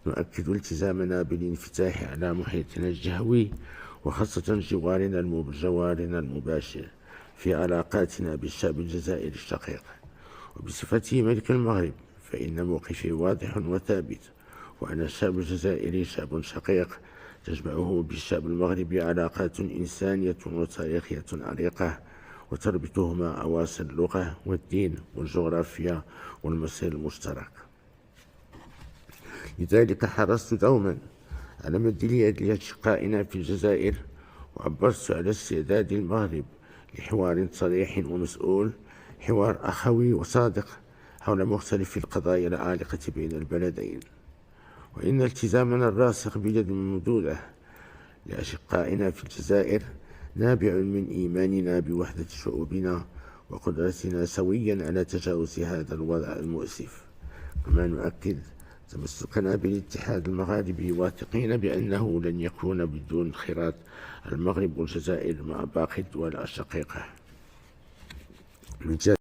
نؤكد التزامنا بالانفتاح على محيطنا الجهوي، وخاصة جوارنا المباشر في علاقاتنا بالشعب الجزائري الشقيق. وبصفتي ملك المغرب فإن موقفي واضح وثابت، وأن الشعب الجزائري شعب شقيق تجمعه بالشعب المغربي علاقات إنسانية وتاريخية عريقة، وتربطهما أواصر اللغة والدين والجغرافيا والمصير المشترك. لذلك حرصت دوما على مد اليد لأشقائنا في الجزائر، وعبرت على استعداد المغرب لحوار صريح ومسؤول، حوار أخوي وصادق حول مختلف القضايا العالقة بين البلدين. وإن التزامنا الراسخ باليد الممدودة لأشقائنا في الجزائر نابع من إيماننا بوحدة شعوبنا وقدرتنا سويا على تجاوز هذا الوضع المؤسف. كما نؤكد تمسكنا بالاتحاد المغاربي، واثقين بأنه لن يكون بدون انخراط المغرب والجزائر مع باقي الدول الشقيقة.